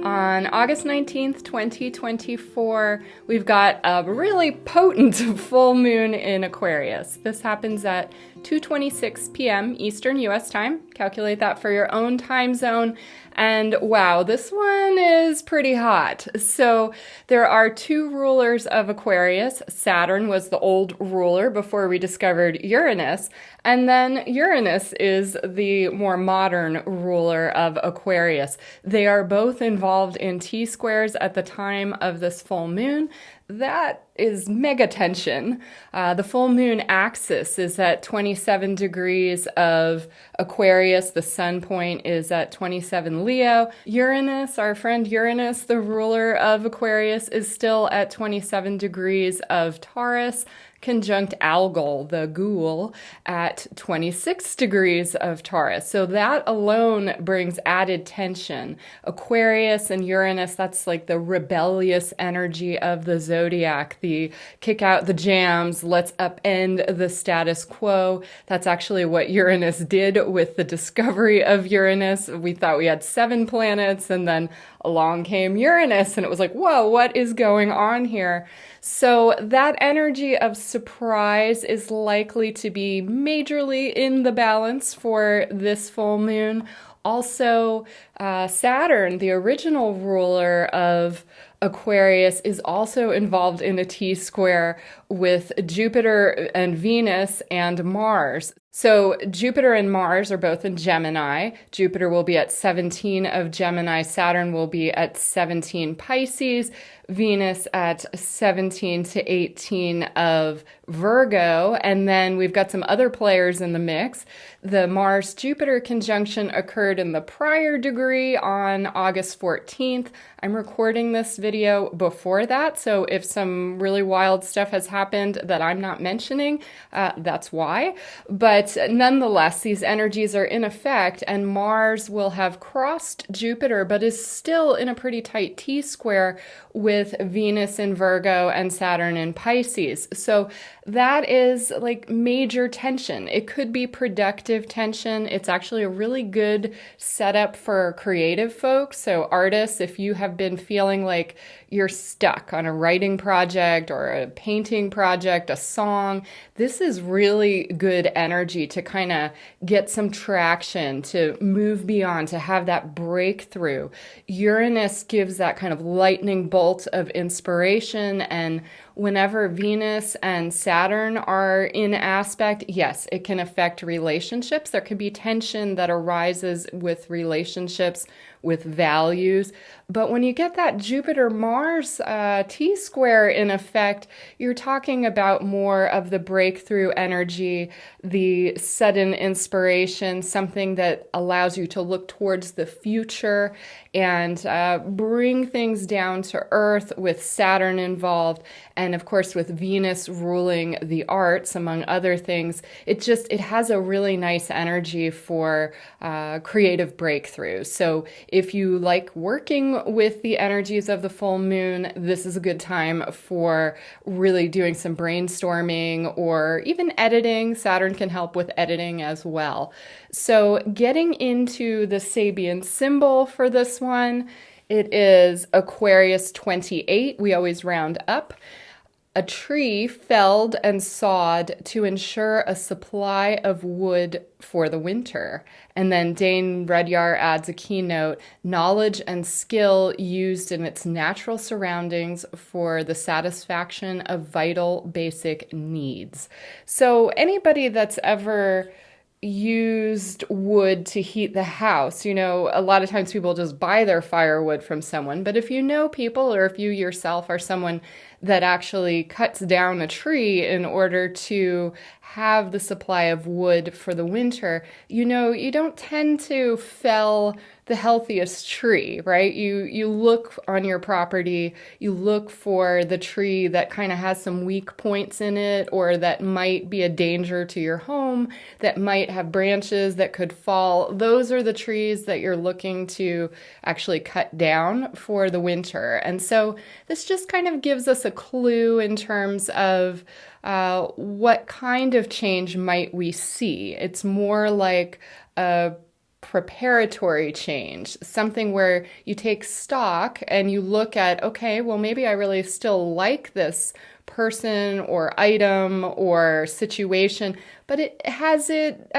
On August 19th, 2024, we've got a really potent full moon in Aquarius. This happens at 2:26 p.m. Eastern US time. Calculate that for your own time zone. And wow, this one is pretty hot. So there are two rulers of Aquarius. Saturn was the old ruler before we discovered Uranus. And then Uranus is the more modern ruler of Aquarius. They are both involved in T-squares at the time of this full moon. That is mega tension. The full moon axis is at 27 degrees of Aquarius. The sun point is at 27 Leo. Uranus, our friend Uranus, the ruler of Aquarius, is still at 27 degrees of Taurus. Conjunct Algol, the ghoul, at 26 degrees of Taurus. So that alone brings added tension. Aquarius and Uranus, that's like the rebellious energy of the zodiac, the kick out the jams, let's upend the status quo. That's actually what Uranus did with the discovery of Uranus. We thought we had 7 planets, and then along came Uranus, and it was like, whoa, what is going on here? So that energy of surprise is likely to be majorly in the balance for this full moon. Also, Saturn, the original ruler of Aquarius, is also involved in a T-square with Jupiter and Venus and Mars. So Jupiter and Mars are both in Gemini. Jupiter will be at 17 of Gemini. Saturn will be at 17 Pisces. Venus at 17 to 18 of Virgo. And then we've got some other players in the mix. The Mars-Jupiter conjunction occurred in the prior degree on August 14th. I'm recording this video before that, so if some really wild stuff has happened that I'm not mentioning, that's why. But nonetheless, these energies are in effect, and Mars will have crossed Jupiter, but is still in a pretty tight T-square with Venus in Virgo and Saturn in Pisces. So that is like major tension. It could be productive tension. It's actually a really good setup for creative folks. So artists, if you have been feeling like you're stuck on a writing project or a painting project, a song, this is really good energy to kind of get some traction, to move beyond, to have that breakthrough. Uranus gives that kind of lightning bolt of inspiration, and whenever Venus and Saturn are in aspect, yes, it can affect relationships. There can be tension that arises with relationships, with values. But when you get that Jupiter-Mars T-square in effect, you're talking about more of the breakthrough energy, the sudden inspiration, something that allows you to look towards the future and bring things down to earth with Saturn involved. And of course, with Venus ruling the arts, among other things, it has a really nice energy for creative breakthrough. So if you like working with the energies of the full moon, this is a good time for really doing some brainstorming or even editing. Saturn can help with editing as well. So getting into the Sabian symbol for this one, it is Aquarius 28. We always round up. A tree felled and sawed to ensure a supply of wood for the winter. And then Dane Rudyard adds a keynote, knowledge and skill used in its natural surroundings for the satisfaction of vital basic needs. So anybody that's ever used wood to heat the house, a lot of times people just buy their firewood from someone, but if you know people, or if you yourself are someone that actually cuts down a tree in order to have the supply of wood for the winter, you don't tend to fell the healthiest tree, right? You look on your property, you look for the tree that kind of has some weak points in it, or that might be a danger to your home, that might have branches that could fall. Those are the trees that you're looking to actually cut down for the winter. And so this just kind of gives us a clue in terms of what kind of change might we see. It's more like a preparatory change, something where you take stock and you look at, okay, well, maybe I really still like this person or item or situation, but has it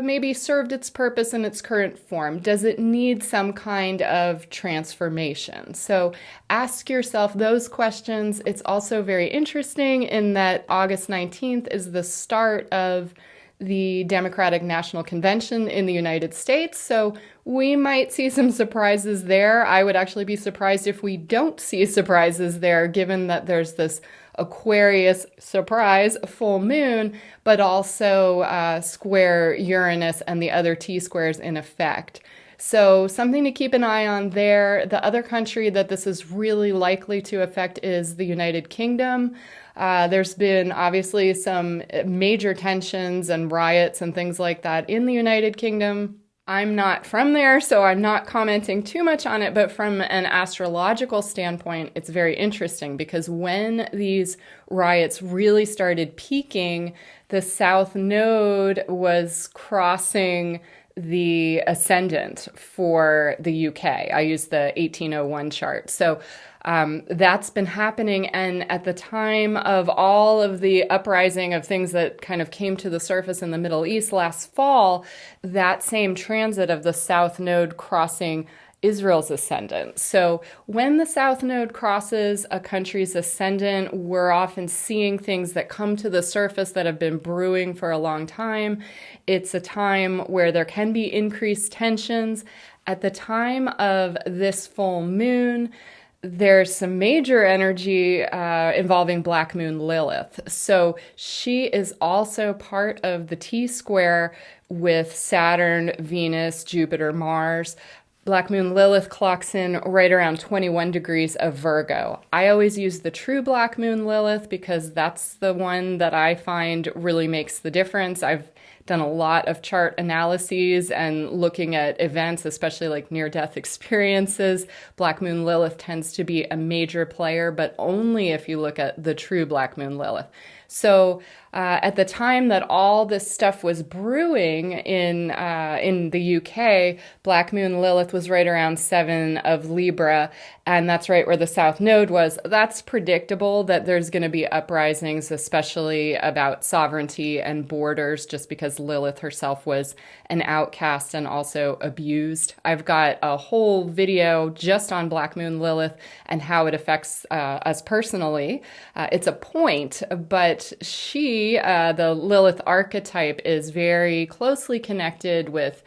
maybe served its purpose in its current form? Does it need some kind of transformation? So ask yourself those questions. It's also very interesting in that August 19th is the start of the Democratic National Convention in the United States. So we might see some surprises there. I would actually be surprised if we don't see surprises there, given that there's this Aquarius surprise full moon, but also square Uranus and the other T-squares in effect. So something to keep an eye on there. The other country that this is really likely to affect is the United Kingdom. There's been obviously some major tensions and riots and things like that in the United Kingdom. I'm not from there, so I'm not commenting too much on it, but from an astrological standpoint, it's very interesting because when these riots really started peaking, the South Node was crossing the ascendant for the UK. I use the 1801 chart. So that's been happening. And at the time of all of the uprising of things that kind of came to the surface in the Middle East last fall, that same transit of the South Node crossing Israel's ascendant. So when the South Node crosses a country's ascendant, we're often seeing things that come to the surface that have been brewing for a long time. It's a time where there can be increased tensions. At the time of this full moon, there's some major energy involving Black Moon Lilith. So she is also part of the T-square with Saturn, Venus, Jupiter, Mars. Black Moon Lilith clocks in right around 21 degrees of Virgo. I always use the true Black Moon Lilith because that's the one that I find really makes the difference. I've done a lot of chart analyses and looking at events, especially like near-death experiences. Black Moon Lilith tends to be a major player, but only if you look at the true Black Moon Lilith. So at the time that all this stuff was brewing in the UK, Black Moon Lilith was right around 7 of Libra, and that's right where the South Node was. That's predictable that there's going to be uprisings, especially about sovereignty and borders, just because Lilith herself was an outcast and also abused. I've got a whole video just on Black Moon Lilith and how it affects us personally. It's a point, but the Lilith archetype is very closely connected with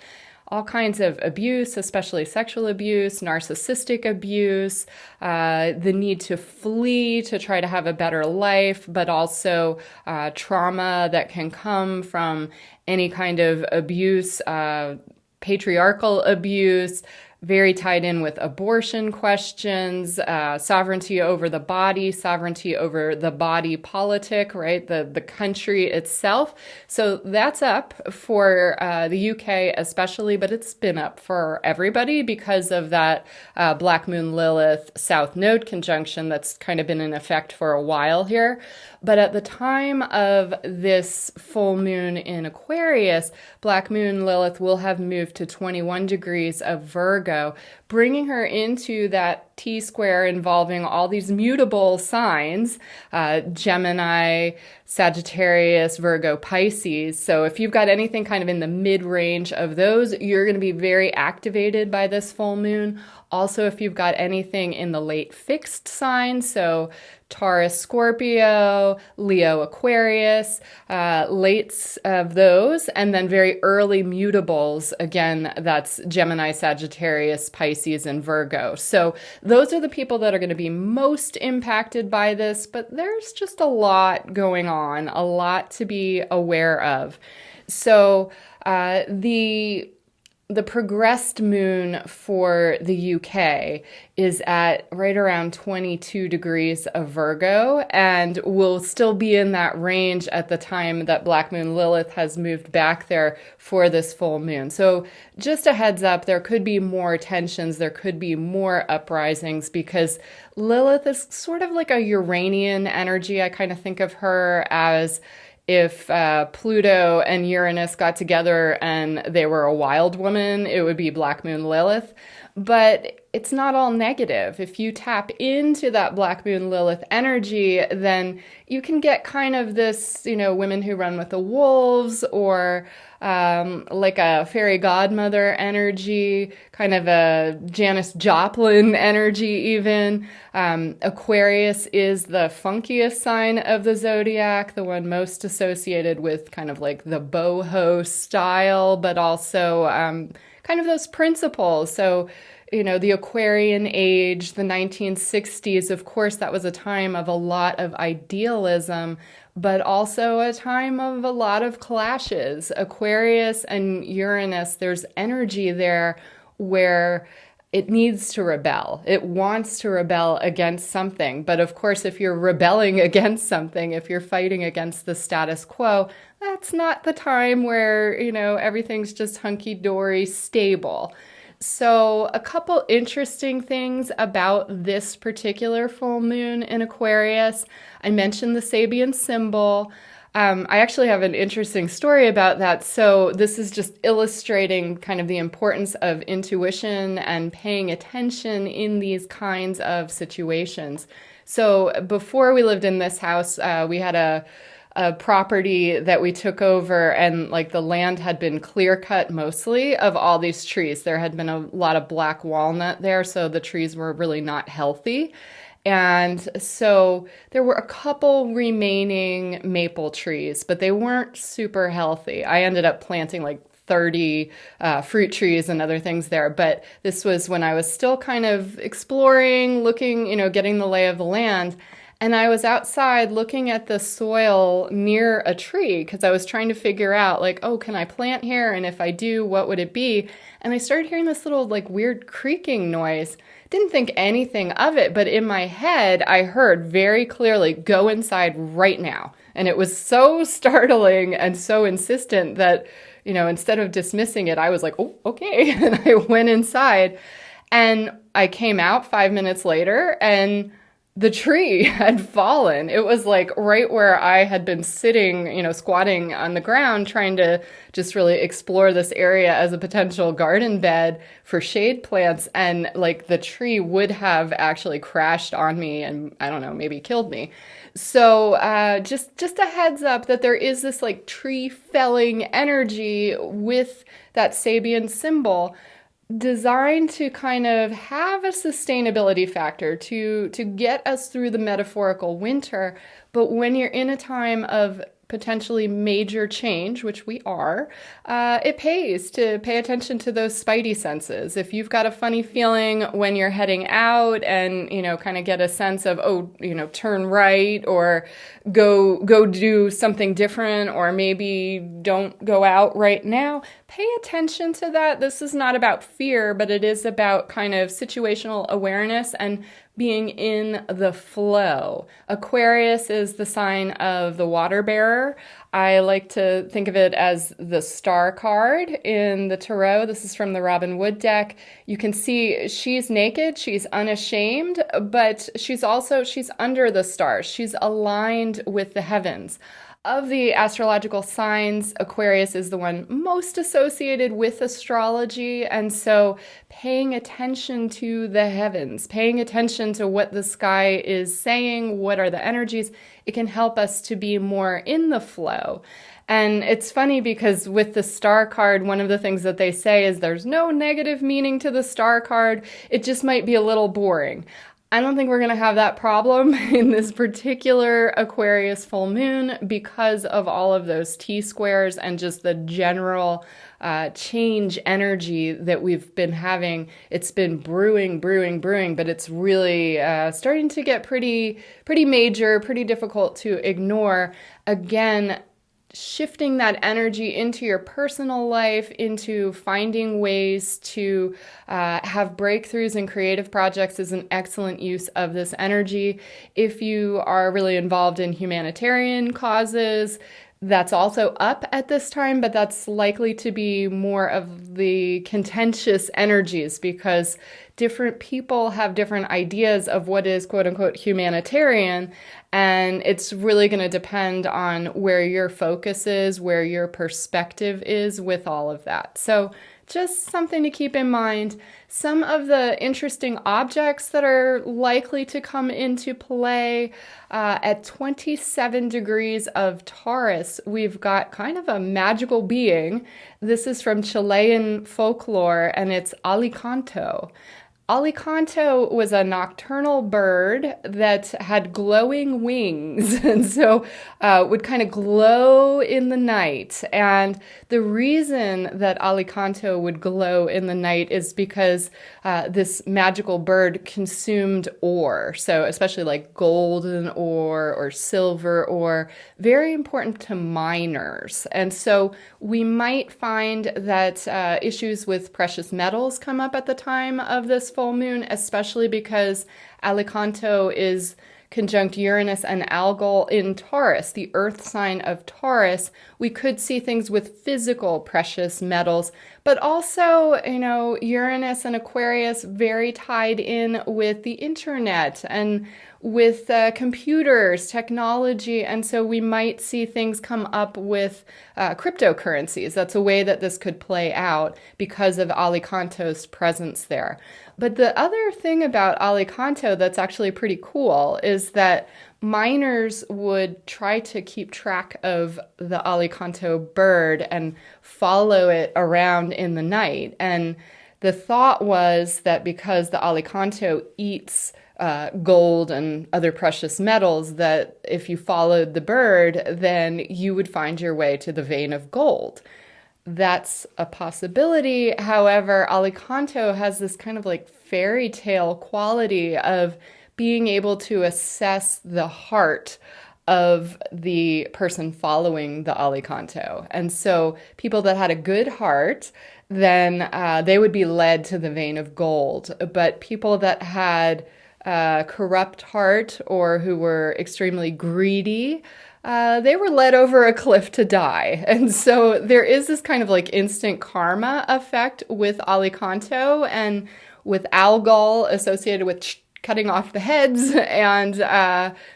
all kinds of abuse, especially sexual abuse, narcissistic abuse, the need to flee to try to have a better life, but also trauma that can come from any kind of abuse, patriarchal abuse, very tied in with abortion questions, sovereignty over the body politic, right? The country itself. So that's up for the UK especially, but it's been up for everybody because of that Black Moon Lilith South Node conjunction that's kind of been in effect for a while here. But at the time of this full moon in Aquarius, Black Moon Lilith will have moved to 21 degrees of Virgo, bringing her into that T-square involving all these mutable signs, Gemini, Sagittarius, Virgo, Pisces. So if you've got anything kind of in the mid-range of those, you're going to be very activated by this full moon. Also, if you've got anything in the late fixed signs, so Taurus, Scorpio, Leo, Aquarius, lates of those, and then very early mutables. Again, that's Gemini, Sagittarius, Pisces, and Virgo. So those are the people that are going to be most impacted by this, but there's just a lot going on, a lot to be aware of. So the progressed moon for the UK is at right around 22 degrees of Virgo and will still be in that range at the time that Black Moon Lilith has moved back there for this full moon. So just a heads up, there could be more tensions, there could be more uprisings because Lilith is sort of like a Uranian energy. I kind of think of her as If Pluto and Uranus got together and they were a wild woman, it would be Black Moon Lilith. But it's not all negative. If you tap into that Black Moon Lilith energy, then you can get kind of this, women who run with the wolves, or like a fairy godmother energy, kind of a Janis Joplin energy even. Aquarius is the funkiest sign of the zodiac, the one most associated with kind of like the boho style, but also kind of those principles. So, the Aquarian age, the 1960s, of course, that was a time of a lot of idealism, but also a time of a lot of clashes. Aquarius and Uranus, there's energy there where it needs to rebel. It wants to rebel against something. But of course, if you're rebelling against something, if you're fighting against the status quo, that's not the time where, everything's just hunky-dory stable. So a couple interesting things about this particular full moon in Aquarius. I mentioned the Sabian symbol. I actually have an interesting story about that. So this is just illustrating kind of the importance of intuition and paying attention in these kinds of situations. So before we lived in this house, we had a property that we took over, and like the land had been clear cut mostly of all these trees. There had been a lot of black walnut there, so the trees were really not healthy. And so there were a couple remaining maple trees, but they weren't super healthy. I ended up planting like 30 fruit trees and other things there. But this was when I was still kind of exploring, looking, getting the lay of the land. And I was outside looking at the soil near a tree because I was trying to figure out like, oh, can I plant here? And if I do, what would it be? And I started hearing this little like weird creaking noise. Didn't think anything of it, but in my head, I heard very clearly, go inside right now. And it was so startling and so insistent that, instead of dismissing it, I was like, oh, okay. And I went inside and I came out 5 minutes later and the tree had fallen. It was like right where I had been sitting, squatting on the ground, trying to just really explore this area as a potential garden bed for shade plants. And like the tree would have actually crashed on me and I don't know, maybe killed me. So just a heads up that there is this like tree felling energy with that Sabian symbol, designed to kind of have a sustainability factor to get us through the metaphorical winter. But when you're in a time of potentially major change, which we are, it pays to pay attention to those spidey senses. If you've got a funny feeling when you're heading out and, kind of get a sense of, turn right or go do something different, or maybe don't go out right now, pay attention to that. This is not about fear, but it is about kind of situational awareness and being in the flow. Aquarius is the sign of the water bearer. I like to think of it as the star card in the tarot. This is from the Robin Wood deck. You can see she's naked, she's unashamed, but she's under the stars. She's aligned with the heavens. Of the astrological signs, Aquarius is the one most associated with astrology, and so paying attention to the heavens, paying attention to what the sky is saying, what are the energies, it can help us to be more in the flow. And it's funny because with the star card, one of the things that they say is there's no negative meaning to the star card, it just might be a little boring. I don't think we're going to have that problem in this particular Aquarius full moon because of all of those T-squares and just the general change energy that we've been having. It's been brewing, but it's really starting to get pretty major, pretty difficult to ignore. Again, shifting that energy into your personal life, into finding ways to have breakthroughs in creative projects is an excellent use of this energy. If you are really involved in humanitarian causes, That's also up at this time, but that's likely to be more of the contentious energies because different people have different ideas of what is quote unquote humanitarian. And it's really going to depend on where your focus is, where your perspective is with all of that. So just something to keep in mind. Some of the interesting objects that are likely to come into play at 27 degrees of Taurus, we've got kind of a magical being. This is from Chilean folklore, and it's Alicanto. Alicanto was a nocturnal bird that had glowing wings and so would kind of glow in the night. And the reason that Alicanto would glow in the night is because this magical bird consumed ore. So especially like golden ore or silver ore, very important to miners. And so we might find that issues with precious metals come up at the time of this full moon, especially because Alicanto is conjunct Uranus and Algol in Taurus, the earth sign of Taurus. We could see things with physical precious metals, but also, Uranus and Aquarius very tied in with the internet and with computers, technology, and so we might see things come up with cryptocurrencies. That's a way that this could play out because of Alicanto's presence there. But the other thing about Alicanto that's actually pretty cool is that miners would try to keep track of the Alicanto bird and follow it around in the night. And the thought was that because the Alicanto eats gold and other precious metals, that if you followed the bird, then you would find your way to the vein of gold. That's a possibility. However, Alicanto has this kind of like fairy tale quality of being able to assess the heart of the person following the Alicanto. And so people that had a good heart, then they would be led to the vein of gold. But people that had corrupt heart or who were extremely greedy, they were led over a cliff to die. And so there is this kind of like instant karma effect with Alicanto and with Algol associated with cutting off the heads and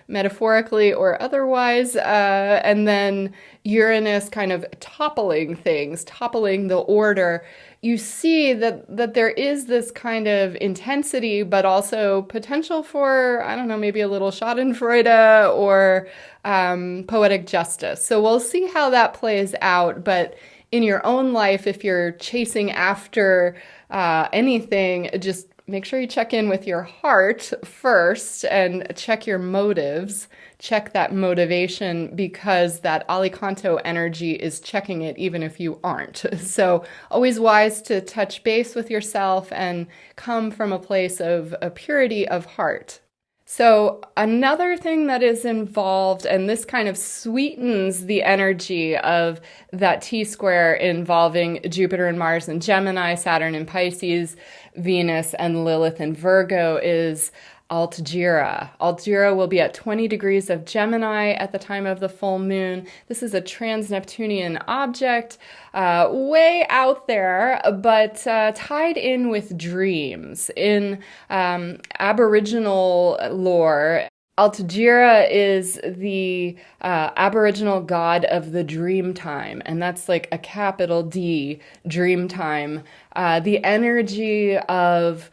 metaphorically or otherwise, and then Uranus kind of toppling things, toppling the order. You see that there is this kind of intensity, but also potential for, I don't know, maybe a little schadenfreude or poetic justice. So we'll see how that plays out. But in your own life, if you're chasing after anything, just make sure you check in with your heart first and check your motives, check that motivation, because that Alicanto energy is checking it even if you aren't. So always wise to touch base with yourself and come from a place of a purity of heart. So another thing that is involved, and this kind of sweetens the energy of that T-square involving Jupiter and Mars in Gemini, Saturn in Pisces, Venus and Lilith in Virgo, is Altagira. Altagira will be at 20 degrees of Gemini at the time of the full moon. This is a trans-Neptunian object, way out there, but tied in with dreams. In Aboriginal lore, Altagira is the Aboriginal god of the dream time, and that's like a capital D, dream time. The energy of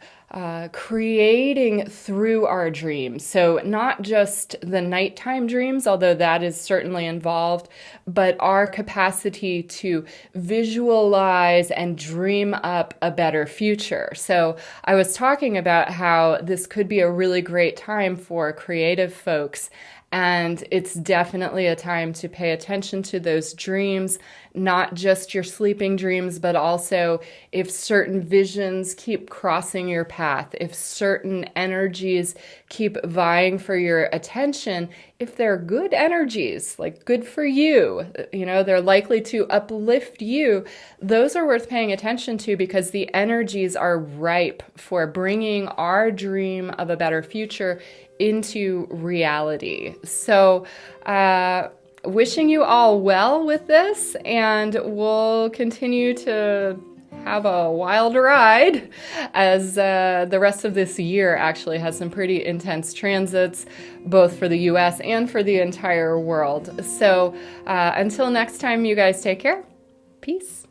creating through our dreams. So not just the nighttime dreams, although that is certainly involved, but our capacity to visualize and dream up a better future. So I was talking about how this could be a really great time for creative folks. And it's definitely a time to pay attention to those dreams, not just your sleeping dreams, but also if certain visions keep crossing your path, if certain energies keep vying for your attention, if they're good energies, like good for you, they're likely to uplift you, those are worth paying attention to because the energies are ripe for bringing our dream of a better future into reality. So wishing you all well with this, and we'll continue to have a wild ride as the rest of this year actually has some pretty intense transits, both for the US and for the entire world. So until next time, you guys take care. Peace.